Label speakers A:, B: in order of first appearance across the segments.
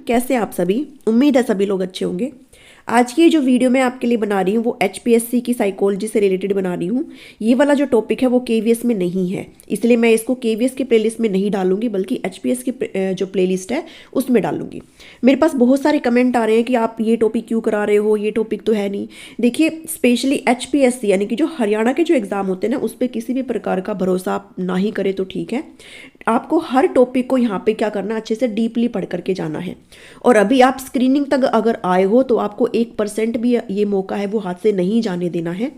A: कैसे हैं आप सभी। उम्मीद है सभी लोग अच्छे होंगे। आज की जो वीडियो मैं आपके लिए बना रही हूँ वो एचपीएससी की साइकोलॉजी से रिलेटेड बना रही हूँ। ये वाला जो टॉपिक है वो केवीएस में नहीं है, इसलिए मैं इसको केवीएस की प्लेलिस्ट में नहीं डालूंगी, बल्कि एचपीएस की जो प्लेलिस्ट है उसमें डालूंगी। मेरे पास बहुत सारे कमेंट आ रहे हैं कि आप ये टॉपिक क्यों करा रहे हो, ये टॉपिक तो है नहीं। देखिए, स्पेशली एचपीएससी यानी कि जो हरियाणा के जो एग्जाम होते हैं ना, उस पर किसी भी प्रकार का भरोसा आप ना ही करें तो ठीक है। आपको हर टॉपिक को यहाँ पे क्या करना, अच्छे से डीपली पढ़ करके जाना है। और अभी आप स्क्रीनिंग तक अगर आए हो तो आपको 1% भी ये मौका है वो हाथ से नहीं जाने देना है।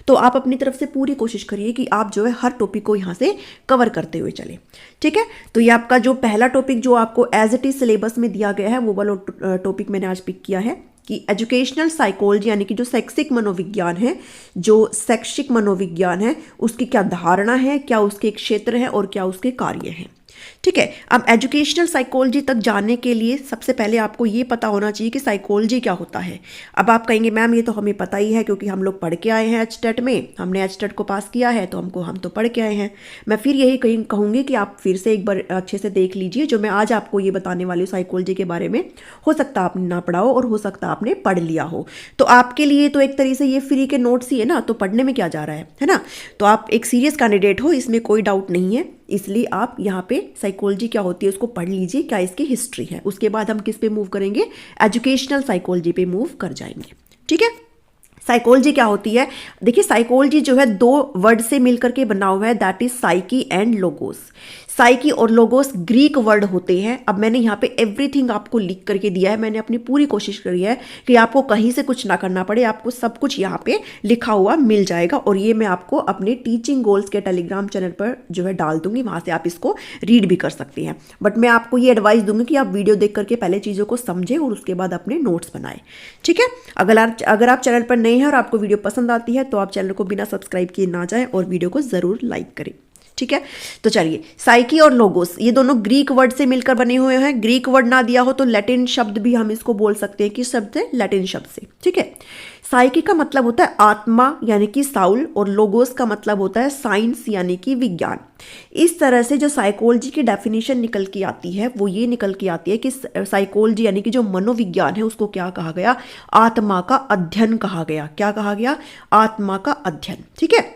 A: तो आप अपनी तरफ से पूरी कोशिश करिए कि आप जो है हर टॉपिक को यहाँ से कवर करते हुए चले। ठीक है, तो ये आपका जो पहला टॉपिक जो आपको एज इट इज सिलेबस में दिया गया है वो वाला टॉपिक मैंने आज पिक किया है कि एजुकेशनल साइकोलॉजी यानी कि जो शैक्षिक मनोविज्ञान है, जो शैक्षिक मनोविज्ञान है उसकी क्या धारणा है, क्या उसके क्षेत्र है और क्या उसके कार्य हैं। ठीक है, अब एजुकेशनल साइकोलॉजी तक जाने के लिए सबसे पहले आपको ये पता होना चाहिए कि साइकोलॉजी क्या होता है। अब आप कहेंगे मैम ये तो हमें पता ही है क्योंकि हम लोग पढ़ के आए हैं एचटेट में, हमने एचटेट को पास किया है तो हम तो पढ़ के आए हैं। मैं फिर यही कहूँगी कि आप फिर से एक बार अच्छे से देख लीजिए जो मैं आज आपको ये बताने वाली हूँ साइकोलॉजी के बारे में। हो सकता आपने ना पढ़ा हो और हो सकता आपने पढ़ लिया हो, तो आपके लिए तो एक तरीके से ये फ्री के नोट्स ही है ना, तो पढ़ने में क्या जा रहा है ना। तो आप एक सीरियस कैंडिडेट हो, इसमें कोई डाउट नहीं है, इसलिए आप यहाँ पे साइकोलॉजी क्या होती है उसको पढ़ लीजिए, क्या इसकी हिस्ट्री है। उसके बाद हम किस पे मूव करेंगे, एजुकेशनल साइकोलॉजी पे मूव कर जाएंगे। ठीक है, साइकोलॉजी क्या होती है। देखिए, साइकोलॉजी जो है दो वर्ड से मिलकर के बना हुआ है, that is psyche and logos. Psyche और लोगोस ग्रीक वर्ड होते हैं। अब मैंने यहाँ पे एवरीथिंग आपको लिख करके दिया है, मैंने अपनी पूरी कोशिश करी है कि आपको कहीं से कुछ ना करना पड़े, आपको सब कुछ यहाँ पे लिखा हुआ मिल जाएगा। और ये मैं आपको अपने टीचिंग गोल्स के टेलीग्राम चैनल पर जो है डाल दूंगी, वहाँ से आप इसको रीड भी कर सकती हैं। बट मैं आपको ये एडवाइस दूंगी कि आप वीडियो देख करके पहले चीज़ों को समझें और उसके बाद अपने नोट्स बनाएं। ठीक है, अगर आप चैनल पर नए हैं और आपको वीडियो पसंद आती है तो आप चैनल को बिना सब्सक्राइब किए ना जाएं और वीडियो को ज़रूर लाइक करें। ठीक है, तो चलिए, साइकी और लोगोस ये दोनों ग्रीक वर्ड से मिलकर बने हुए हैं। ग्रीक वर्ड ना दिया हो तो लैटिन शब्द भी हम इसको बोल सकते हैं। किस शब्द से, लैटिन शब्द से। ठीक है, साइकी का मतलब होता है आत्मा यानी कि साउल, और लोगोस का मतलब होता है साइंस यानी कि विज्ञान। इस तरह से जो साइकोलॉजी की डेफिनेशन निकल के आती है वो ये निकल के आती है कि साइकोलॉजी यानी कि जो मनोविज्ञान है उसको क्या कहा गया, आत्मा का अध्ययन कहा गया। क्या कहा गया, आत्मा का अध्ययन। ठीक है,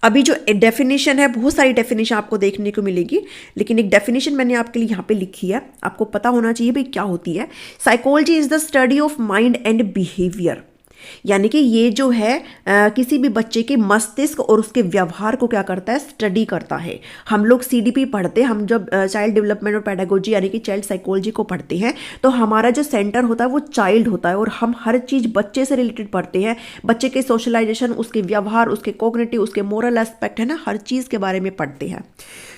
A: अभी जो डेफिनेशन है, बहुत सारी डेफिनेशन आपको देखने को मिलेगी, लेकिन एक डेफिनेशन मैंने आपके लिए यहाँ पे लिखी है, आपको पता होना चाहिए भाई क्या होती है। Psychology is the study of mind and behaviour, यानी कि ये जो है किसी भी बच्चे के मस्तिष्क और उसके व्यवहार को क्या करता है, स्टडी करता है। हम लोग सीडीपी पढ़ते हैं, हम जब चाइल्ड डेवलपमेंट और पेडागोजी यानी कि चाइल्ड साइकोलॉजी को पढ़ते हैं तो हमारा जो सेंटर होता है वो चाइल्ड होता है, और हम हर चीज़ बच्चे से रिलेटेड पढ़ते हैं। बच्चे के सोशलाइजेशन, उसके व्यवहार, उसके कॉग्निटिव, उसके मोरल एस्पेक्ट है ना, हर चीज़ के बारे में पढ़ते हैं।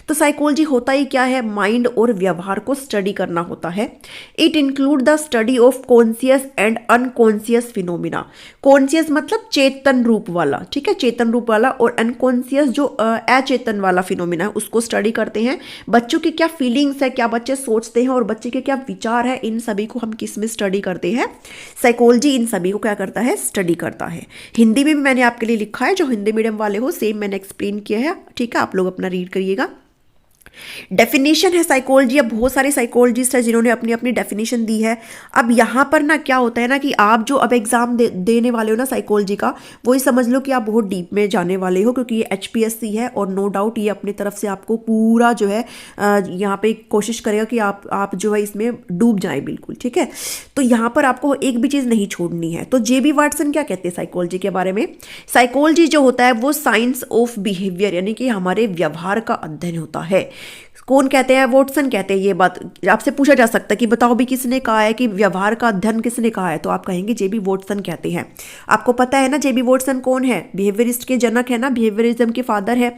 A: तो साइकोलॉजी होता ही क्या है, माइंड और व्यवहार को स्टडी करना होता है। It include the study of conscious and unconscious phenomena. Conscious मतलब चेतन रूप वाला, ठीक है, चेतन रूप वाला, और अनकॉन्शियस जो अचेतन वाला फिनोमिना है उसको स्टडी करते हैं। बच्चों की क्या फीलिंग्स है, क्या बच्चे सोचते हैं और बच्चे के क्या विचार है, इन सभी को हम किस में स्टडी करते हैं, साइकोलॉजी इन सभी को क्या करता है, स्टडी करता है। हिंदी में भी मैंने आपके लिए लिखा है, जो हिंदी मीडियम वाले हो सेम मैंने एक्सप्लेन किया है। ठीक है, आप लोग अपना रीड करिएगा। डेफिनेशन है साइकोलॉजी। अब बहुत सारे साइकोलॉजिस्ट हैं जिन्होंने अपनी अपनी डेफिनेशन दी है। अब यहाँ पर ना क्या होता है ना कि आप जो अब एग्जाम देने वाले हो ना साइकोलॉजी का, वही समझ लो कि आप बहुत डीप में जाने वाले हो, क्योंकि ये एचपीएससी है और नो डाउट ये अपनी तरफ से आपको पूरा जो है यहाँ पे कोशिश करेगा कि आप जो है इसमें डूब जाए बिल्कुल। ठीक है, तो यहाँ पर आपको एक भी चीज़ नहीं छोड़नी है। तो जेबी वाटसन क्या कहते हैं साइकोलॉजी के बारे में, साइकोलॉजी जो होता है वो साइंस ऑफ बिहेवियर यानी कि हमारे व्यवहार का अध्ययन होता है। कौन कहते हैं, वॉटसन कहते हैं। ये बात आपसे पूछा जा सकता है कि बताओ भी किसने कहा है कि व्यवहार का अध्ययन किसने कहा है, तो आप कहेंगे जेबी वॉटसन कहते हैं। आपको पता है ना जेबी वॉटसन कौन है, बिहेवियरिस्ट के जनक है ना, बिहेवियरिज्म के फादर है।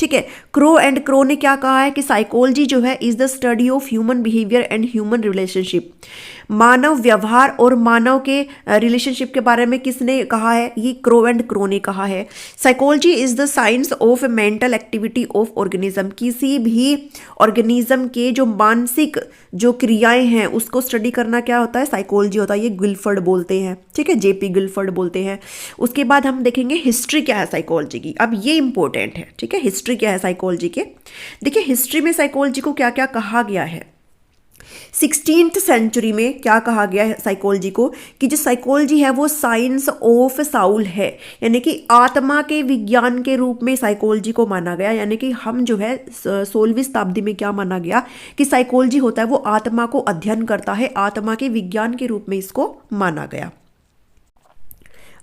A: ठीक है, क्रो एंड क्रो ने क्या कहा है कि साइकोलॉजी जो है is the study of human behaviour and human relationship. मानव व्यवहार और मानव के रिलेशनशिप के बारे में किसने कहा है, ये क्रो एंड क्रो ने कहा है। Psychology is the science of mental activity of organism, किसी भी ऑर्गेनिज्म के जो मानसिक जो क्रियाएं हैं उसको स्टडी करना क्या होता है, साइकोलॉजी होता है। ये गिलफर्ड बोलते हैं, ठीक है, जेपी गिलफर्ड बोलते हैं। उसके बाद हम देखेंगे हिस्ट्री क्या है साइकोलॉजी की। अब ये इंपॉर्टेंट है, ठीक है, हिस्ट्री क्या है साइकोलॉजी के। देखिए, हिस्ट्री में साइकोलॉजी को क्या क्या कहा गया है। 16th सेंचुरी में क्या कहा गया है साइकोलॉजी को, कि जो साइकोलॉजी है वो साइंस ऑफ साउल है, यानी कि आत्मा के विज्ञान के रूप में साइकोलॉजी को माना गया। यानी कि हम जो है 16वीं शताब्दी में क्या माना गया कि साइकोलॉजी होता है वो आत्मा को अध्ययन करता है, आत्मा के विज्ञान के रूप में इसको माना गया।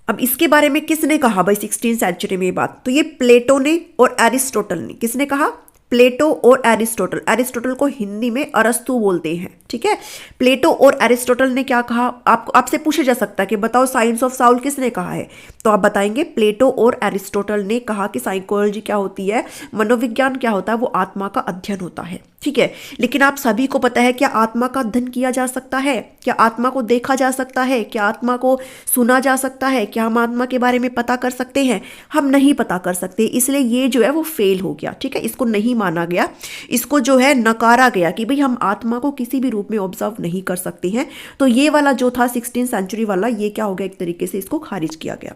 A: अब इसके बारे में किसने कहा भाई 16th सेंचुरी में ये बात, तो ये प्लेटो ने और एरिस्टोटल ने। किसने कहा? प्लेटो और एरिस्टोटल। एरिस्टोटल को हिंदी में अरस्तु बोलते हैं, ठीक है। प्लेटो और एरिस्टोटल ने क्या कहा, आपसे पूछा जा सकता है कि बताओ साइंस ऑफ साउल किसने कहा है, तो आप बताएंगे प्लेटो और एरिस्टोटल ने कहा कि साइकोलॉजी क्या होती है, मनोविज्ञान क्या होता है, वो आत्मा का अध्ययन होता है, ठीक है। लेकिन आप सभी को पता है क्या आत्मा का अध्ययन किया जा सकता है, क्या आत्मा को देखा जा सकता है, क्या आत्मा को सुना जा सकता है, क्या हम आत्मा के बारे में पता कर सकते हैं? हम नहीं पता कर सकते, इसलिए ये जो है वो फेल हो गया, ठीक है। इसको नहीं माना गया, इसको जो है नकारा गया कि भाई हम आत्मा को किसी भी रूप में ऑब्जर्व नहीं कर सकते हैं। तो ये वाला जो था 16th सेंचुरी वाला, ये क्या हो गया, एक तरीके से इसको खारिज किया गया।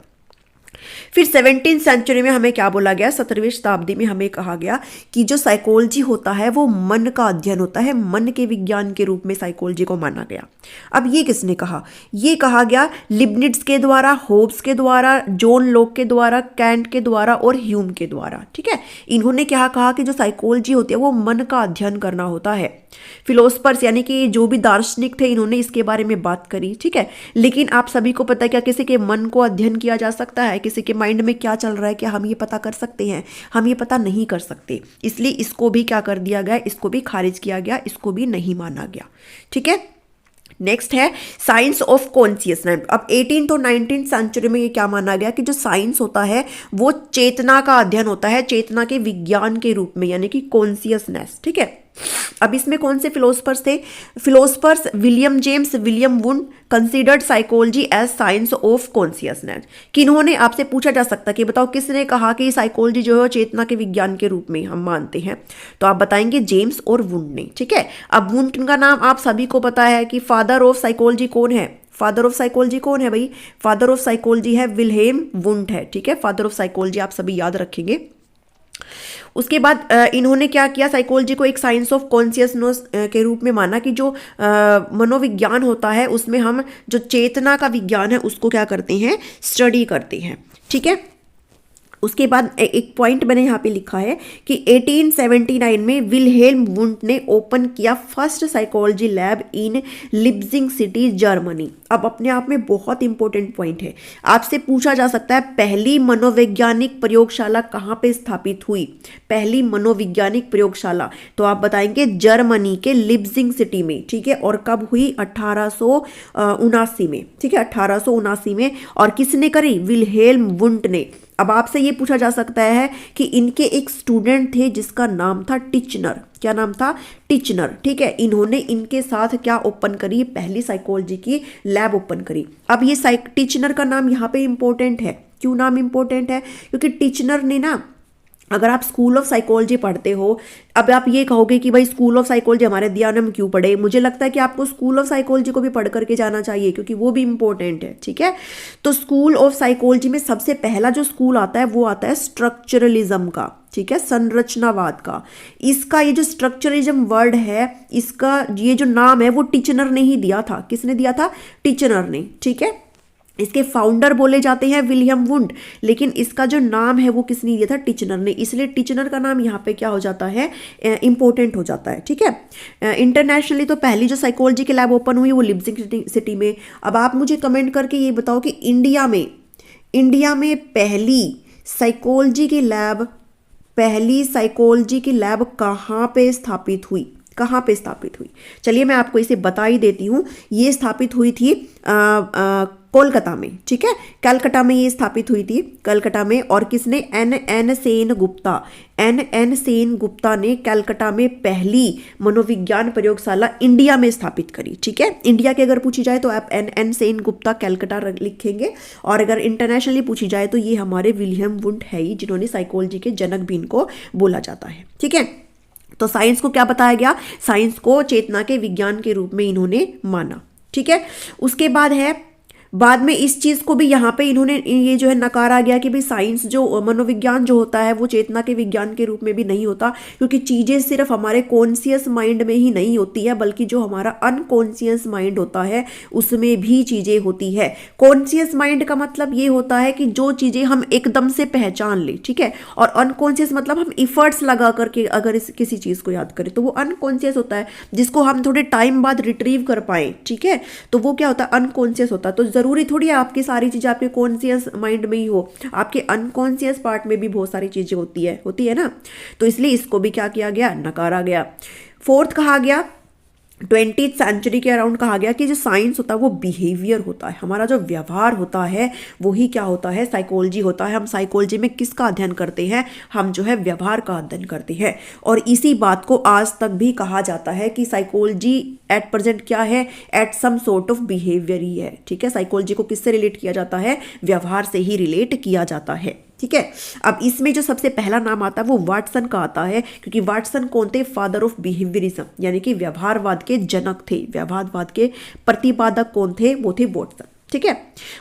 A: फिर 17th सेंचुरी में हमें क्या बोला गया, 17वीं शताब्दी में हमें कहा गया कि जो साइकोलॉजी होता है वो मन का अध्ययन होता है, मन के विज्ञान के रूप में साइकोलॉजी को माना गया। अब ये किसने कहा? ये कहा गया लिबनिट्ज के द्वारा, होब्स के द्वारा, जॉन लॉक के द्वारा, कैंट के द्वारा और ह्यूम के द्वारा, ठीक है। इन्होंने क्या कहा कि जो साइकोलॉजी होती है वो मन का अध्ययन करना होता है। फिलोसफर्स यानी कि जो भी दार्शनिक थे इन्होंने इसके बारे में बात करी, ठीक है। लेकिन आप सभी को पता है क्या किसी के मन को अध्ययन किया जा सकता है, किसी के माइंड में क्या चल रहा है, क्या हम ये पता कर सकते हैं? हम ये पता नहीं कर सकते, इसलिए इसको भी क्या कर दिया गया, इसको भी खारिज किया गया, इसको भी नहीं माना गया, ठीक है। नेक्स्ट है साइंस ऑफ कॉन्शियसनेस। अब 18th और 19th सेंचुरी में ये क्या माना गया कि जो साइंस होता है वो चेतना का अध्ययन होता है, चेतना के विज्ञान के रूप में, यानी कि कॉन्शियसनेस, ठीक है। अब इसमें कौन से फिलोसफर्स थे? Philosophers William James, William Wundt considered psychology as science of consciousness. किन्होंने, आपसे पूछा जा सकता कि बताओ किसने कहा कि साइकोलॉजी जो है चेतना के विज्ञान के रूप में हम मानते हैं, तो आप बताएंगे जेम्स और वुंड ने, ठीक है। अब वुंड का नाम आप सभी को पता है कि फादर ऑफ साइकोलॉजी कौन है? फादर ऑफ साइकोलॉजी कौन है भाई? फादर ऑफ साइकोलॉजी है विल्हेम वुंड है, ठीक है। फादर ऑफ साइकोलॉजी आप सभी याद रखेंगे। उसके बाद इन्होंने क्या किया, साइकोलॉजी को एक साइंस ऑफ कॉन्शियसनेस के रूप में माना कि जो मनोविज्ञान होता है उसमें हम जो चेतना का विज्ञान है उसको क्या करते हैं, स्टडी करते हैं, ठीक है। उसके बाद एक पॉइंट मैंने यहाँ पे लिखा है कि 1879 में विल्हेल्म वुंड ने ओपन किया first psychology lab in लिप्जिंग city Germany. अब अपने आप में बहुत इंपॉर्टेंट पॉइंट है, आपसे पूछा जा सकता है पहली मनोवैज्ञानिक प्रयोगशाला कहाँ पे स्थापित हुई? पहली मनोवैज्ञानिक प्रयोगशाला, तो आप बताएंगे जर्मनी के लिप्जिंग सिटी में, ठीक है। और कब हुई? 1879 में, ठीक है, 1879 में। और किसने करी? विल्हेल्म वुंड ने। अब आपसे ये पूछा जा सकता है कि इनके एक स्टूडेंट थे जिसका नाम था टिचनर। क्या नाम था? टिचनर, ठीक है। इन्होंने इनके साथ क्या ओपन करी? पहली साइकोलॉजी की लैब ओपन करी। अब ये टिचनर का नाम यहाँ पे इंपॉर्टेंट है। क्यों नाम इंपॉर्टेंट है? क्योंकि टिचनर ने ना, अगर आप स्कूल ऑफ साइकोलॉजी पढ़ते हो, अब आप ये कहोगे कि भाई स्कूल ऑफ साइकोलॉजी हमारे दिया हम क्यों पढ़े? मुझे लगता है कि आपको स्कूल ऑफ साइकोलॉजी को भी पढ़ करके जाना चाहिए क्योंकि वो भी इंपॉर्टेंट है, ठीक है। तो स्कूल ऑफ साइकोलॉजी में सबसे पहला जो स्कूल आता है वो आता है स्ट्रक्चरलिज्म का, ठीक है, संरचनावाद का। इसका ये जो स्ट्रक्चरलिज्म वर्ड है, इसका ये जो नाम है वो टिचनर ने ही दिया था। किसने दिया था? टिचनर ने, ठीक है। इसके फाउंडर बोले जाते हैं विलियम वुंड, लेकिन इसका जो नाम है वो किसने दिया था? टिचनर ने। इसलिए टिचनर का नाम यहाँ पे क्या हो जाता है? इंपॉर्टेंट हो जाता है, ठीक है। इंटरनेशनली तो पहली जो साइकोलॉजी की लैब ओपन हुई वो लिप्जिंग सिटी में। अब आप मुझे कमेंट करके ये बताओ कि इंडिया में पहली साइकोलॉजी की लैब कहाँ पे स्थापित हुई? कहाँ पे स्थापित हुई? चलिए मैं आपको इसे बता ही देती हूँ। ये स्थापित हुई थी कोलकाता में, ठीक है। कलकत्ता में ये स्थापित हुई थी, कलकत्ता में। और किसने? एन सेन गुप्ता ने कलकत्ता में पहली मनोविज्ञान प्रयोगशाला इंडिया में स्थापित करी, ठीक है। इंडिया की अगर पूछी जाए तो आप एन सेन गुप्ता कलकत्ता लिखेंगे, और अगर इंटरनेशनली पूछी जाए तो ये हमारे विलियम वुंड है ही, जिन्होंने साइकोलॉजी के जनक भी इनको बोला जाता है, ठीक है। तो साइंस को क्या बताया गया? साइंस को चेतना के विज्ञान के रूप में इन्होंने माना, ठीक है। उसके बाद है बाद में इस चीज़ को भी यहाँ पे इन्होंने ये जो है नकारा गया कि भाई साइंस जो मनोविज्ञान जो होता है वो चेतना के विज्ञान के रूप में भी नहीं होता, क्योंकि चीज़ें सिर्फ हमारे कॉन्शियस माइंड में ही नहीं होती है, बल्कि जो हमारा अनकॉन्शियस माइंड होता है उसमें भी चीज़ें होती है। कॉन्शियस माइंड का मतलब ये होता है कि जो चीज़ें हम एकदम से पहचान ले, ठीक है, और अनकॉन्शियस मतलब हम इफर्ट्स लगा करके अगर किसी चीज़ को याद करें तो वो अनकॉन्शियस होता है, जिसको हम थोड़े टाइम बाद रिट्रीव कर पाए, ठीक है, तो वो क्या होता है, अनकॉन्शियस होता है। तो ज़रूरी थोड़ी है आपकी सारी चीज़ें आपके कॉन्शियस माइंड में ही हो, आपके अनकॉन्शियस पार्ट में भी बहुत सारी चीज़ें होती है ना, तो इसलिए इसको भी क्या किया गया, नकारा गया। फोर्थ कहा गया 20th सेंचुरी के अराउंड कहा गया कि जो साइंस होता है वो बिहेवियर होता है, हमारा जो व्यवहार होता है वही क्या होता है, साइकोलॉजी होता है। हम साइकोलॉजी में किसका अध्ययन करते हैं, हम जो है व्यवहार का अध्ययन करते हैं, और इसी बात को आज तक भी कहा जाता है कि साइकोलॉजी एट प्रेजेंट क्या है, at some sort of behaviour ही है, ठीक है। साइकोलॉजी को किससे रिलेट किया जाता है, व्यवहार से ही रिलेट किया जाता है, ठीक है। अब इसमें जो सबसे पहला नाम आता है वो वाटसन का आता है, क्योंकि वाटसन कौन थे, फादर ऑफ बिहेवियरिज्म, यानी कि व्यवहारवाद के जनक थे। व्यवहारवाद के प्रतिपादक कौन थे, वो थे वाटसन, ठीक है।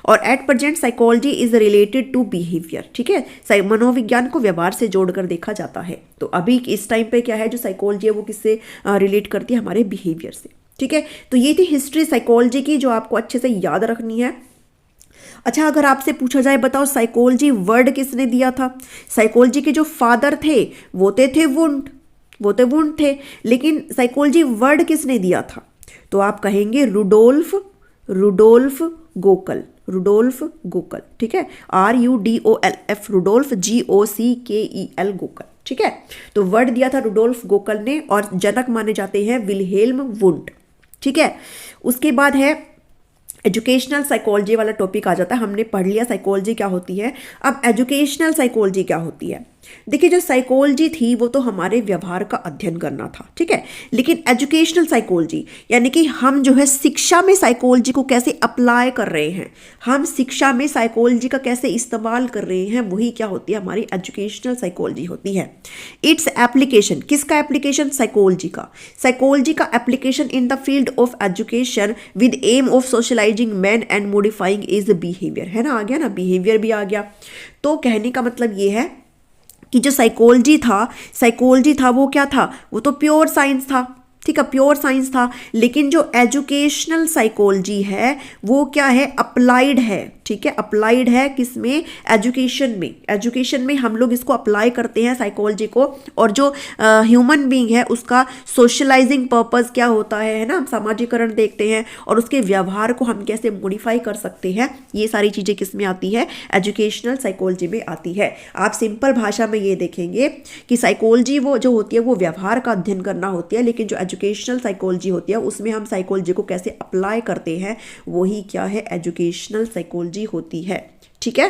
A: और at present psychology is related to behaviour, ठीक है, मनोविज्ञान को व्यवहार से जोड़कर देखा जाता है। तो अभी इस टाइम पे क्या है, जो साइकोलॉजी है वो किससे रिलेट करती है, हमारे बिहेवियर से, ठीक है। तो ये थी हिस्ट्री साइकोलॉजी की, जो आपको अच्छे से याद रखनी है। अच्छा, अगर आपसे पूछा जाए बताओ साइकोलॉजी वर्ड किसने दिया था, साइकोलॉजी के जो फादर थे वो थे वुंड थे, लेकिन साइकोलॉजी वर्ड किसने दिया था, तो आप कहेंगे रुडोल्फ गोकल, ठीक है, RUDOLF, रुडोल्फ GOCKEL, गोकल, ठीक है। तो वर्ड दिया था रुडोल्फ गोकल ने, और जनक माने जाते हैं विल्हेल्म वुंड, ठीक है। उसके बाद है एजुकेशनल साइकोलॉजी वाला टॉपिक आ जाता है। हमने पढ़ लिया साइकोलॉजी क्या होती है, अब एजुकेशनल साइकोलॉजी क्या होती है। देखिए, जो साइकोलॉजी थी वो तो हमारे व्यवहार का अध्ययन करना था, ठीक है, लेकिन एजुकेशनल साइकोलॉजी यानी कि हम जो है शिक्षा में साइकोलॉजी को कैसे अप्लाई कर रहे हैं, हम शिक्षा में साइकोलॉजी का कैसे इस्तेमाल कर रहे हैं, वही क्या होती है, हमारी एजुकेशनल साइकोलॉजी होती है। इट्स एप्लीकेशन, किसका एप्लीकेशन, साइकोलॉजी का application in the field of education with aim of socialising man and modifying is behaviour, है ना, आ गया ना, बिहेवियर भी आ गया। तो कहने का मतलब ये है कि जो साइकोलॉजी था वो क्या था, वो तो प्योर साइंस था, ठीक है, प्योर साइंस था, लेकिन जो एजुकेशनल साइकोलॉजी है वो क्या है, अप्लाइड है, ठीक है, अप्लाइड है किसमें, एजुकेशन में हम लोग इसको अप्लाई करते हैं साइकोलॉजी को, और जो ह्यूमन बीइंग है उसका सोशलाइजिंग पर्पस क्या होता है ना, हम सामाजिकरण देखते हैं, और उसके व्यवहार को हम कैसे मॉडिफाई कर सकते हैं, ये सारी चीज़ें किस में आती है, एजुकेशनल साइकोलॉजी में आती है। आप सिंपल भाषा में ये देखेंगे कि साइकोलॉजी वो जो होती है वो व्यवहार का अध्ययन करना होती है, लेकिन जो एजुकेशनल साइकोलॉजी होती है उसमें हम साइकोलॉजी को कैसे अप्लाई करते हैं, वही क्या है, एजुकेशनल साइकोलॉजी होती है, ठीक है।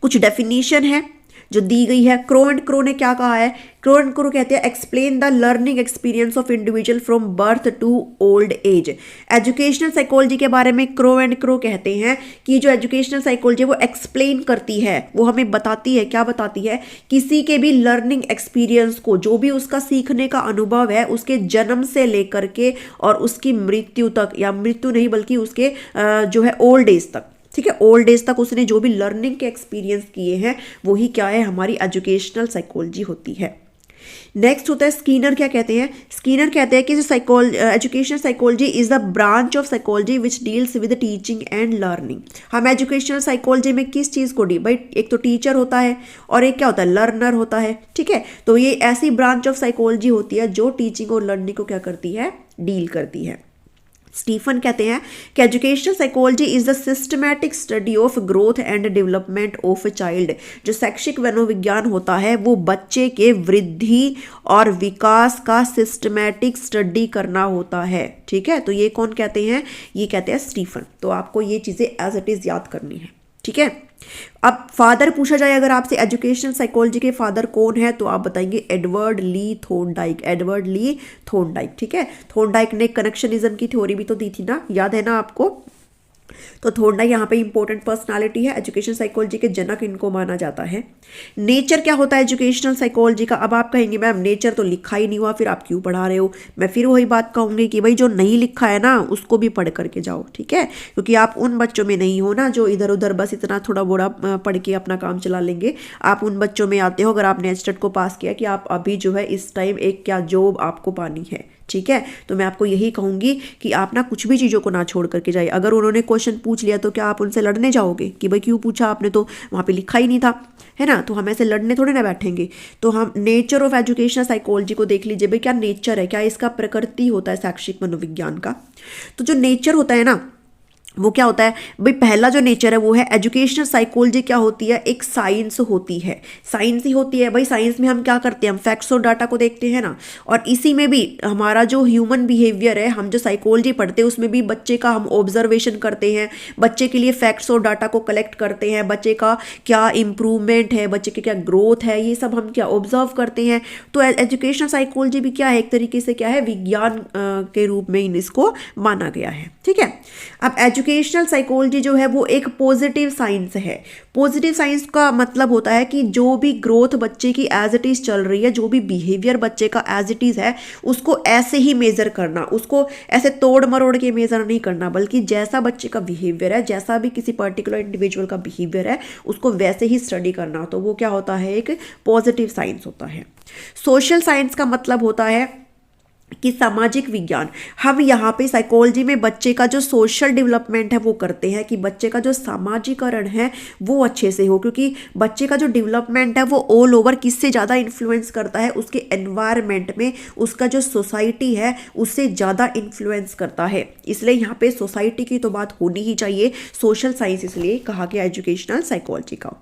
A: कुछ डेफिनेशन है जो दी गई है। क्रो एंड क्रो ने क्या कहा है, क्रो एंड क्रो कहते हैं explain the learning experience of individual from birth to old age. Educational psychology के बारे में क्रो एंड क्रो कहते हैं कि जो एजुकेशनल साइकोलॉजी वो एक्सप्लेन करती है, वो हमें बताती है, क्या बताती है, किसी के भी लर्निंग एक्सपीरियंस को, जो भी उसका सीखने का अनुभव है उसके जन्म से लेकर के और उसकी मृत्यु तक, या मृत्यु नहीं बल्कि उसके जो है ओल्ड एज तक, ठीक है, ओल्ड एज तक उसने जो भी लर्निंग के एक्सपीरियंस किए हैं वही क्या है, हमारी एजुकेशनल साइकोलॉजी होती है। नेक्स्ट होता है स्कीनर, क्या कहते हैं, स्कीनर कहते हैं कि जो educational psychology is the branch of psychology which deals with teaching and learning. हम एजुकेशनल साइकोलॉजी में किस चीज़ को भाई, एक तो टीचर होता है और एक क्या होता है, लर्नर होता है, ठीक है। तो ये ऐसी ब्रांच ऑफ साइकोलॉजी होती है जो टीचिंग और लर्निंग को क्या करती है, डील करती है। स्टीफन कहते हैं कि educational psychology is the systematic study of growth and development of a child. जो शैक्षिक मनोविज्ञान होता है वो बच्चे के वृद्धि और विकास का सिस्टमैटिक स्टडी करना होता है, ठीक है। तो ये कौन कहते हैं, ये कहते हैं स्टीफन। तो आपको ये चीज़ें एज इट इज़ याद करनी है, ठीक है। अब फादर पूछा जाए अगर आपसे एजुकेशनल साइकोलॉजी के फादर कौन है, तो आप बताएंगे एडवर्ड ली थॉर्नडाइक, ठीक है। थॉर्नडाइक ने कनेक्शनिज्म की थ्योरी भी तो दी थी ना, याद है ना आपको। तो थोड़ा यहाँ पे इंपॉर्टेंट पर्सनालिटी है, एजुकेशन साइकोलॉजी के जनक इनको माना जाता है। नेचर क्या होता है एजुकेशनल साइकोलॉजी का? अब आप कहेंगे मैम नेचर तो लिखा ही नहीं हुआ, फिर आप क्यों पढ़ा रहे हो? मैं फिर वही बात कहूँगी कि भाई जो नहीं लिखा है ना उसको भी पढ़ करके जाओ, ठीक है, क्योंकि आप उन बच्चों में नहीं हो ना जो इधर उधर बस इतना थोड़ा बोड़ा पढ़ के अपना काम चला लेंगे। आप उन बच्चों में आते हो, अगर आपने एचटेट को पास किया, कि आप अभी जो है इस टाइम एक क्या जॉब आपको पानी है, ठीक है। तो मैं आपको यही कहूंगी कि आप ना कुछ भी चीज़ों को ना छोड़ करके जाइए। अगर उन्होंने क्वेश्चन पूछ लिया तो क्या आप उनसे लड़ने जाओगे कि भाई क्यों पूछा आपने, तो वहाँ पे लिखा ही नहीं था, है ना? तो हम ऐसे लड़ने थोड़े ना बैठेंगे। तो हम नेचर ऑफ एजुकेशनल साइकोलॉजी को देख लीजिए, भाई क्या नेचर है, क्या इसका प्रकृति होता है शैक्षिक मनोविज्ञान का। तो जो नेचर होता है ना वो क्या होता है भाई, पहला जो नेचर है वो है एजुकेशनल साइकोलॉजी क्या होती है, एक साइंस होती है, साइंस ही होती है भाई। साइंस में हम क्या करते हैं, हम फैक्ट्स और डाटा को देखते हैं ना, और इसी में भी हमारा जो ह्यूमन बिहेवियर है, हम जो साइकोलॉजी पढ़ते हैं उसमें भी बच्चे का हम ऑब्जर्वेशन करते हैं, बच्चे के लिए फैक्ट्स और डाटा को कलेक्ट करते हैं, बच्चे का क्या इंप्रूवमेंट है, बच्चे की क्या ग्रोथ है, ये सब हम क्या ऑब्जर्व करते हैं। तो एजुकेशनल साइकोलॉजी भी क्या है, एक तरीके से क्या है, विज्ञान के रूप में इसको माना गया है, ठीक है। अब एजुकेशनल साइकोलॉजी जो है वो एक पॉजिटिव साइंस है। पॉजिटिव साइंस का मतलब होता है कि जो भी ग्रोथ बच्चे की एज इट इज चल रही है, जो भी बिहेवियर बच्चे का एज इट इज है, उसको ऐसे ही मेजर करना, उसको ऐसे तोड़ मरोड़ के मेजर नहीं करना, बल्कि जैसा बच्चे का बिहेवियर है, जैसा भी किसी पर्टिकुलर इंडिविजुअल का बिहेवियर है, उसको वैसे ही स्टडी करना। तो वो क्या होता है, एक पॉजिटिव साइंस होता है। सोशल साइंस का मतलब होता है कि सामाजिक विज्ञान। हम यहाँ पे साइकोलॉजी में बच्चे का जो सोशल डेवलपमेंट है वो करते हैं, कि बच्चे का जो सामाजिकरण है वो अच्छे से हो, क्योंकि बच्चे का जो डेवलपमेंट है वो ऑल ओवर किससे ज़्यादा इन्फ्लुएंस करता है, उसके एनवायरनमेंट में, उसका जो सोसाइटी है उससे ज़्यादा इन्फ्लुएंस करता है। इसलिए यहाँ पे सोसाइटी की तो बात होनी ही चाहिए। सोशल साइंस इसलिए कहा गया एजुकेशनल साइकोलॉजी का।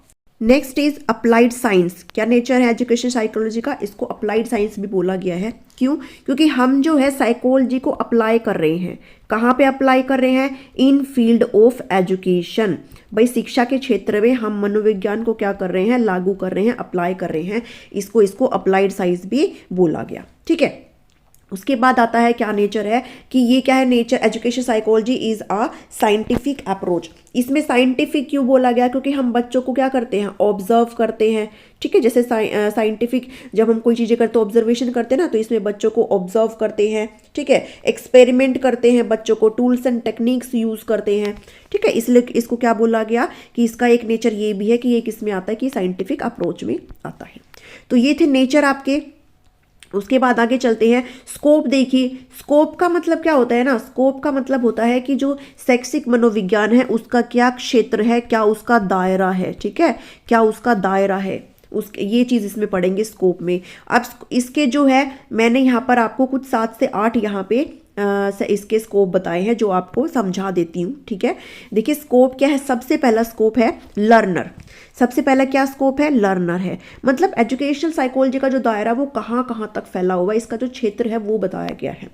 A: Next is applied science. क्या नेचर है एजुकेशन साइकोलॉजी का? इसको अप्लाइड साइंस भी बोला गया है। क्यों? क्योंकि हम जो है साइकोलॉजी को अप्लाई कर रहे हैं। कहाँ पे अप्लाई कर रहे हैं? इन फील्ड ऑफ एजुकेशन। भाई शिक्षा के क्षेत्र में हम मनोविज्ञान को क्या कर रहे हैं, लागू कर रहे हैं, अप्लाई कर रहे हैं। इसको अप्लाइड साइंस भी बोला गया, ठीक है। उसके बाद आता है क्या नेचर है, कि ये क्या है nature, education psychology is a scientific approach. इसमें साइंटिफिक क्यों बोला गया? क्योंकि हम बच्चों को क्या करते हैं, ऑब्जर्व करते हैं, ठीक है। जैसे साइंटिफिक जब हम कोई चीज़ें करते हैं, ऑब्जर्वेशन करते हैं ना, तो इसमें बच्चों को ऑब्जर्व करते हैं, ठीक है, एक्सपेरिमेंट करते हैं, बच्चों को टूल्स एंड टेक्निक्स यूज़ करते हैं, ठीक है। इसलिए इसको क्या बोला गया कि इसका एक नेचर ये भी है कि ये किस में आता है, कि साइंटिफिक अप्रोच में आता है। तो ये थे नेचर आपके। उसके बाद आगे चलते हैं। स्कोप देखिए, स्कोप का मतलब क्या होता है ना, स्कोप का मतलब होता है कि जो शैक्षिक मनोविज्ञान है उसका क्या क्षेत्र है, क्या उसका दायरा है, ठीक है, क्या उसका दायरा है, उस ये चीज़ इसमें पढ़ेंगे स्कोप में। अब इसके जो है मैंने यहाँ पर आपको कुछ 7 से 8 यहाँ पे इसके स्कोप बताए हैं, जो आपको समझा देती हूँ, ठीक है। देखिए स्कोप क्या है, सबसे पहला स्कोप है लर्नर। सबसे पहला क्या स्कोप है, लर्नर है। मतलब एजुकेशनल साइकोलॉजी का जो दायरा वो कहाँ कहाँ तक फैला हुआ है, इसका जो क्षेत्र है वो बताया गया है।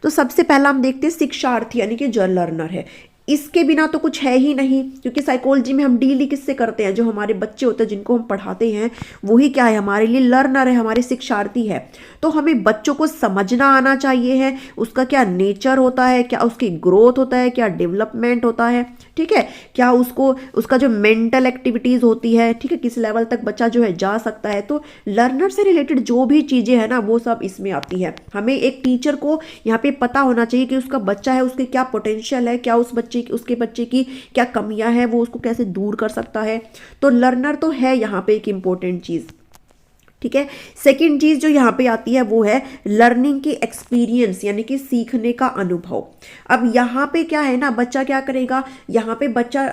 A: तो सबसे पहला हम देखते हैं शिक्षार्थी, यानी कि जो लर्नर है। इसके बिना तो कुछ है ही नहीं, क्योंकि साइकोलॉजी में हम डील ही किससे करते हैं, जो हमारे बच्चे होते हैं जिनको हम पढ़ाते हैं, वही क्या है, हमारे लिए लर्नर है, हमारे शिक्षार्थी है। तो हमें बच्चों को समझना आना चाहिए है, उसका क्या नेचर होता है, क्या उसकी ग्रोथ होता है, क्या डेवलपमेंट होता है, ठीक है, क्या उसका जो मेंटल एक्टिविटीज़ होती है, ठीक है, किस लेवल तक बच्चा जो है जा सकता है। तो लर्नर से रिलेटेड जो भी चीज़ें हैं ना वो सब इसमें आती है। हमें एक टीचर को यहाँ पे पता होना चाहिए कि उसका बच्चा है, उसके क्या पोटेंशियल है, क्या उसके बच्चे की क्या कमियां हैं, वो उसको कैसे दूर कर सकता है। तो लर्नर तो है यहाँ पे एक इम्पोर्टेंट चीज़, ठीक है। सेकंड चीज़ जो यहाँ पे आती है वो है लर्निंग की एक्सपीरियंस, यानी कि सीखने का अनुभव। अब यहाँ पे क्या है ना, बच्चा क्या करेगा, यहाँ पे बच्चा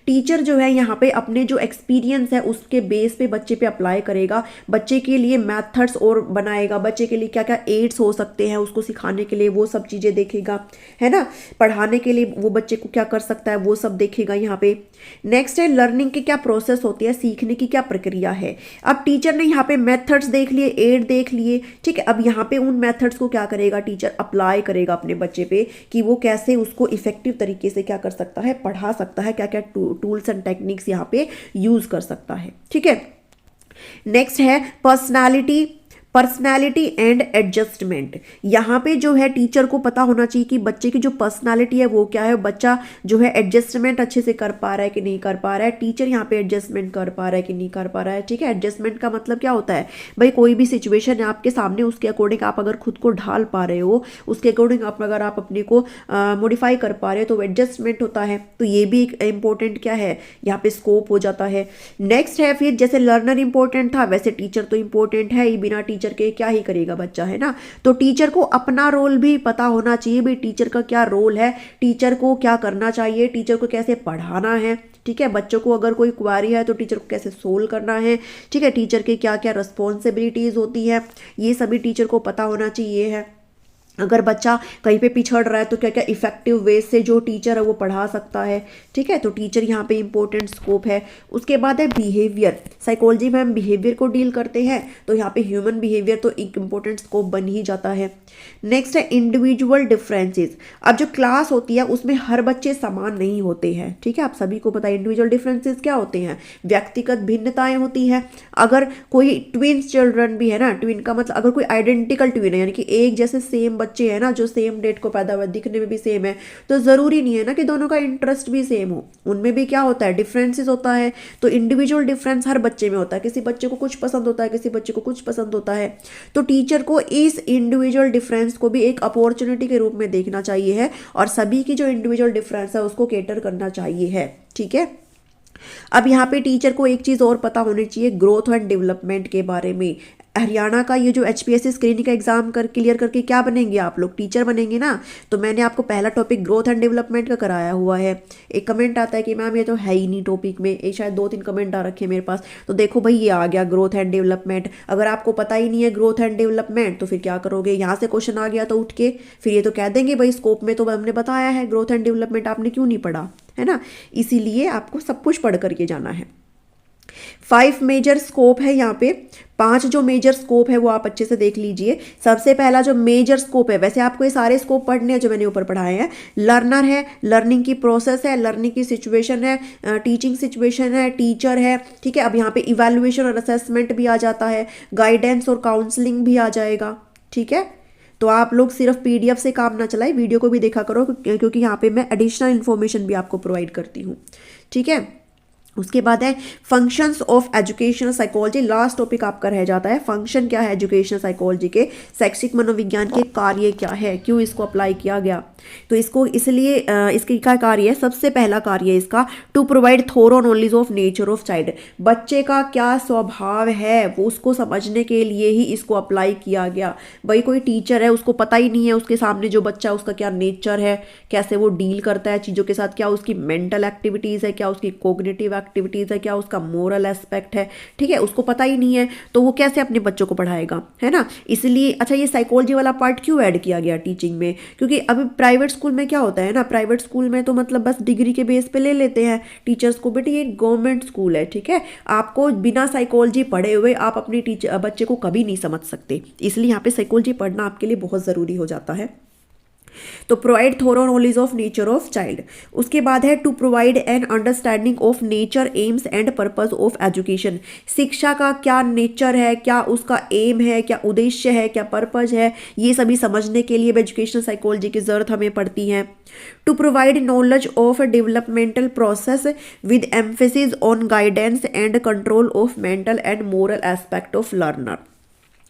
A: टीचर जो है यहाँ पे अपने जो एक्सपीरियंस है उसके बेस पे बच्चे पे अप्लाई करेगा, बच्चे के लिए मेथड्स और बनाएगा, बच्चे के लिए क्या क्या एड्स हो सकते हैं उसको सिखाने के लिए, वो सब चीज़ें देखेगा, है ना। पढ़ाने के लिए वो बच्चे को क्या कर सकता है वो सब देखेगा यहाँ पे। नेक्स्ट है लर्निंग की क्या प्रोसेस होती है, सीखने की क्या प्रक्रिया है। अब टीचर ने यहाँ पे मेथड्स देख लिए, एड देख लिए, ठीक है। अब यहाँ पे उन मेथड्स को क्या करेगा टीचर, अप्लाई करेगा अपने बच्चे पे, कि वो कैसे उसको इफेक्टिव तरीके से क्या कर सकता है, पढ़ा सकता है, क्या क्या टूल्स एंड टेक्निक्स यहाँ पे यूज कर सकता है, ठीक है। नेक्स्ट है पर्सनालिटी। पर्सनैलिटी एंड एडजस्टमेंट, यहाँ पे जो है टीचर को पता होना चाहिए कि बच्चे की जो पर्सनैलिटी है वो क्या है, बच्चा जो है एडजस्टमेंट अच्छे से कर पा रहा है कि नहीं कर पा रहा है, टीचर यहाँ पे एडजस्टमेंट कर पा रहा है कि नहीं कर पा रहा है। ठीक है, एडजस्टमेंट का मतलब क्या होता है भाई, कोई भी सिचुएशन है आपके सामने, उसके अकॉर्डिंग आप अगर खुद को ढाल पा रहे हो, उसके अकॉर्डिंग अगर आप अपने को मॉडिफाई कर पा रहे हो तो एडजस्टमेंट होता है। तो ये भी एक इंपॉर्टेंट क्या है यहाँ पे स्कोप हो जाता है। नेक्स्ट है फिर जैसे लर्नर इंपॉर्टेंट था वैसे टीचर तो इंपॉर्टेंट है ही, बिना टीचर के क्या ही करेगा बच्चा, है ना। तो टीचर को अपना रोल भी पता होना चाहिए भाई, टीचर का क्या रोल है, टीचर को क्या करना चाहिए, टीचर को कैसे पढ़ाना है। ठीक है, बच्चों को अगर कोई क्वारी है तो टीचर को कैसे सोल्व करना है। ठीक है, टीचर के क्या क्या रिस्पॉन्सिबिलिटीज होती है ये सभी टीचर को पता होना चाहिए है। अगर बच्चा कहीं पे पिछड़ रहा है तो क्या क्या इफेक्टिव वे से जो टीचर है वो पढ़ा सकता है। ठीक है, तो टीचर यहाँ पे इंपॉर्टेंट स्कोप है। उसके बाद है बिहेवियर, साइकोलॉजी में हम बिहेवियर को डील करते हैं तो यहाँ पे ह्यूमन बिहेवियर तो एक इंपॉर्टेंट स्कोप बन ही जाता है। नेक्स्ट है इंडिविजुअल डिफरेंसेस। अब जो क्लास होती है उसमें हर बच्चे समान नहीं होते हैं। ठीक है, आप सभी को पता है इंडिविजुअल डिफरेंसेस क्या होते हैं, व्यक्तिगत भिन्नताएं होती है। अगर कोई ट्विन्स चिल्ड्रन भी है ना, ट्विन का मतलब अगर कोई आइडेंटिकल ट्विन है यानी कि एक जैसे सेम बच्चे हैं ना जो सेम डेट को पैदा हुए, दिखने में भी सेम है, तो जरूरी नहीं है ना कि दोनों का इंटरेस्ट भी सेम हो, उनमें भी क्या होता है डिफरेंसेस होता है। तो इंडिविजुअल डिफरेंस हर बच्चे में होता है, किसी बच्चे को कुछ पसंद होता है, किसी बच्चे को कुछ पसंद होता है। तो टीचर को इस इंडिविजुअल डिफरेंस को भी एक अपॉर्चुनिटी के रूप में देखना चाहिए है और सभी की जो इंडिविजुअल डिफरेंस है उसको केटर करना चाहिए है। ठीक है, अब यहाँ पे टीचर को एक चीज़ और पता होनी चाहिए ग्रोथ एंड डेवलपमेंट के बारे में। हरियाणा का ये जो HPSC स्क्रीनिंग का एग्जाम क्लियर करके क्या बनेंगे आप लोग, टीचर बनेंगे ना। तो मैंने आपको पहला टॉपिक ग्रोथ एंड डेवलपमेंट का कराया हुआ है। एक कमेंट आता है कि मैम ये तो है ही नहीं टॉपिक में, ये शायद 2-3 कमेंट आ रखे हैं मेरे पास। तो देखो भाई ये आ गया ग्रोथ एंड डेवलपमेंट। अगर आपको पता ही नहीं है ग्रोथ एंड डेवलपमेंट तो फिर क्या करोगे, यहाँ से क्वेश्चन आ गया तो उठ के फिर ये तो कह देंगे भाई स्कोप में तो हमने बताया है ग्रोथ एंड डेवलपमेंट, आपने क्यों नहीं पढ़ा, है ना। इसीलिए आपको सब कुछ पढ़ करके जाना है। 5 मेजर स्कोप है यहाँ पे, 5 जो मेजर स्कोप है वो आप अच्छे से देख लीजिए। सबसे पहला जो मेजर स्कोप है, वैसे आपको ये सारे स्कोप पढ़ने हैं जो मैंने ऊपर पढ़ाए हैं। लर्नर है, लर्निंग की प्रोसेस है, लर्निंग की सिचुएशन है, टीचिंग सिचुएशन है, टीचर है। ठीक है, अब यहाँ पे इवैल्यूएशन और असेसमेंट भी आ जाता है, गाइडेंस और काउंसलिंग भी आ जाएगा। ठीक है, तो आप लोग सिर्फ PDF से काम ना चलाए, वीडियो को भी देखा करो क्योंकि यहाँ पे मैं एडिशनल इन्फॉर्मेशन भी आपको प्रोवाइड करती हूँ। ठीक है, उसके बाद है functions of educational psychology. Last topic आपका रह जाता है फंक्शन क्या है एजुकेशनल साइकोलॉजी के, शैक्षिक मनोविज्ञान के कार्य क्या है, क्यों इसको अप्लाई किया गया। तो इसको इसलिए इसकी क्या कार्य है, सबसे पहला कार्य है इसका to provide thorough knowledge of nature of child. बच्चे का क्या स्वभाव है वो उसको समझने के लिए ही इसको अप्लाई किया गया। भाई कोई टीचर है उसको पता ही नहीं है उसके सामने जो बच्चा है उसका क्या नेचर है, कैसे वो डील करता है चीज़ों के साथ, क्या उसकी मेंटल एक्टिविटीज़ है, क्या उसकी कोग्निटिव एक्टिविटीज़ है, क्या उसका मोरल एस्पेक्ट है। ठीक है, उसको पता ही नहीं है तो वो कैसे अपने बच्चों को पढ़ाएगा, है ना। इसलिए अच्छा ये साइकोलॉजी वाला पार्ट क्यों ऐड किया गया टीचिंग में, क्योंकि अभी प्राइवेट स्कूल में क्या होता है ना, प्राइवेट स्कूल में तो मतलब बस डिग्री के बेस पे ले लेते हैं टीचर्स को, बेटे ये गवर्नमेंट स्कूल है। ठीक है, आपको बिना साइकोलॉजी पढ़े हुए आप अपनी बच्चे को कभी नहीं समझ सकते, इसलिए यहाँ पे साइकोलॉजी पढ़ना आपके लिए बहुत ज़रूरी हो जाता है। तो provide thorough knowledge of nature of child. उसके बाद है to provide an understanding of nature aims and purpose of education. शिक्षा का क्या नेचर है, क्या उसका एम है, क्या उद्देश्य है, क्या पर्पज है, ये सभी समझने के लिए एजुकेशनल साइकोलॉजी की जरूरत हमें पड़ती है। To provide knowledge of developmental process with emphasis on guidance and control of mental and moral aspect of learner.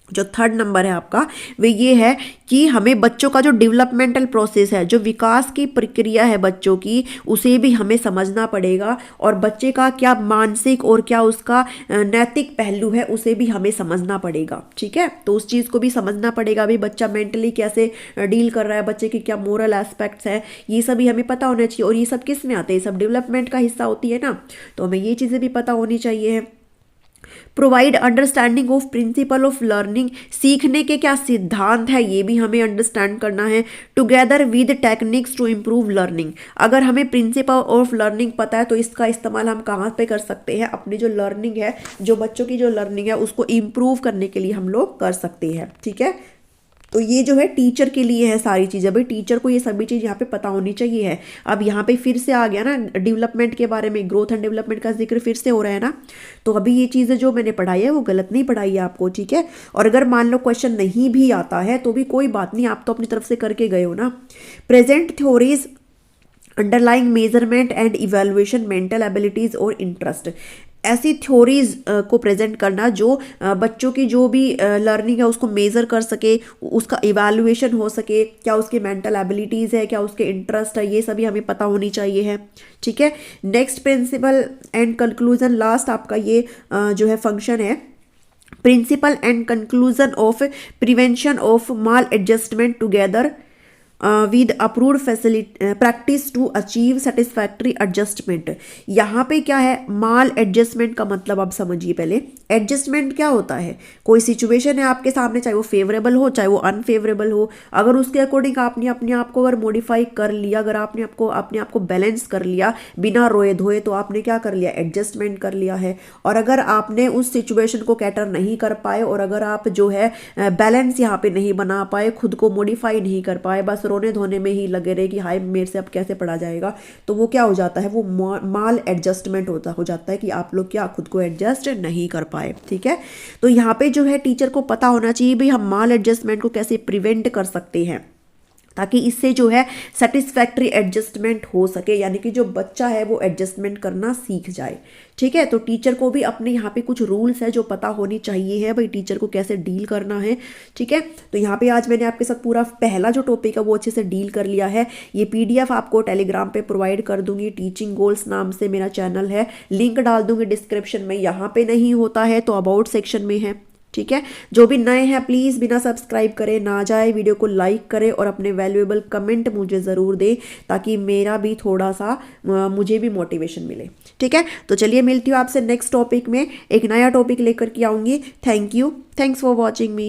A: जो थर्ड नंबर है आपका वो ये है कि हमें बच्चों का जो डेवलपमेंटल प्रोसेस है, जो विकास की प्रक्रिया है बच्चों की, उसे भी हमें समझना पड़ेगा और बच्चे का क्या मानसिक और क्या उसका नैतिक पहलू है उसे भी हमें समझना पड़ेगा। ठीक है, तो उस चीज़ को भी समझना पड़ेगा भी बच्चा मेंटली कैसे डील कर रहा है, बच्चे के क्या मोरल एस्पेक्ट्स हैं, ये सभी हमें पता होना चाहिए। और ये सब किस में आते हैं, सब डेवलपमेंट का हिस्सा होती है ना, तो हमें ये चीज़ें भी पता होनी चाहिए। Provide understanding of principle of learning, सीखने के क्या सिद्धांत है ये भी हमें अंडरस्टैंड करना है। Together with techniques to improve learning, अगर हमें प्रिंसिपल ऑफ लर्निंग पता है तो इसका इस्तेमाल हम कहाँ पे कर सकते हैं, अपनी जो लर्निंग है, जो बच्चों की जो लर्निंग है उसको इम्प्रूव करने के लिए हम लोग कर सकते हैं। ठीक है, तो ये जो है टीचर के लिए है सारी चीज़ें। भाई टीचर को ये सभी चीज़ यहाँ पे पता होनी चाहिए है। अब यहाँ पे फिर से आ गया ना डेवलपमेंट के बारे में, ग्रोथ एंड डेवलपमेंट का जिक्र फिर से हो रहा है ना। तो अभी ये चीज़ें जो मैंने पढ़ाई है वो गलत नहीं पढ़ाई है आपको, ठीक है। और अगर मान लो क्वेश्चन नहीं भी आता है तो भी कोई बात नहीं, आप तो अपनी तरफ से करके गए हो ना। Present theories underlying measurement and evaluation mental abilities और इंटरेस्ट। ऐसी थ्योरीज को प्रेजेंट करना जो बच्चों की जो भी लर्निंग है उसको मेज़र कर सके, उसका इवैल्यूएशन हो सके, क्या उसकी मेंटल एबिलिटीज़ है, क्या उसके इंटरेस्ट है, ये सभी हमें पता होनी चाहिए है, ठीक है। Next principle and conclusion, last आपका ये जो है फंक्शन है, principle and conclusion of prevention of maladjustment together with approved facility practice to achieve satisfactory adjustment. यहाँ पे क्या है, माल एडजस्टमेंट का मतलब आप समझिए पहले। एडजस्टमेंट क्या होता है, कोई सिचुएशन है आपके सामने, चाहे वो फेवरेबल हो चाहे वो अनफेवरेबल हो, अगर उसके अकॉर्डिंग आपने अपने आप को अगर मॉडिफाई कर लिया, अगर आपने अपने आप को बैलेंस कर लिया बिना रोए धोए, तो आपने क्या कर लिया, एडजस्टमेंट कर लिया है। और अगर आपने उस सिचुएशन को कैटर नहीं कर पाए और अगर आप जो है बैलेंस यहाँ पे नहीं बना पाए, खुद को मॉडिफाई नहीं कर पाए, बस रोने धोने में ही लगे रहे कि हाय मेरे से अब कैसे पढ़ा जाएगा, तो वो क्या हो जाता है, वो माल एडजस्टमेंट हो जाता है कि आप लोग क्या खुद को एडजस्ट नहीं कर पाए, ठीक है। तो यहाँ पे जो है टीचर को पता होना चाहिए भाई हम माल एडजस्टमेंट को कैसे प्रिवेंट कर सकते हैं, ताकि इससे जो है सेटिस्फैक्ट्री एडजस्टमेंट हो सके, यानी कि जो बच्चा है वो एडजस्टमेंट करना सीख जाए, ठीक है। तो टीचर को भी अपने यहाँ पे कुछ रूल्स है जो पता होनी चाहिए है भाई टीचर को कैसे डील करना है, ठीक है। तो यहाँ पे आज मैंने आपके साथ पूरा पहला जो टॉपिक है वो अच्छे से डील कर लिया है। ये PDF आपको टेलीग्राम पे प्रोवाइड कर दूंगी, टीचिंग गोल्स नाम से मेरा चैनल है, लिंक डाल दूंगी डिस्क्रिप्शन में। यहाँ पे नहीं होता है तो अबाउट सेक्शन में है, ठीक है। जो भी नए हैं प्लीज़ बिना सब्सक्राइब करे ना जाए, वीडियो को लाइक करें और अपने वैल्यूएबल कमेंट मुझे ज़रूर दें, ताकि मेरा भी थोड़ा सा मुझे भी मोटिवेशन मिले, ठीक है। तो चलिए मिलती हूँ आपसे नेक्स्ट टॉपिक में, एक नया टॉपिक लेकर के आऊँगी। Thank you, thanks for watching me.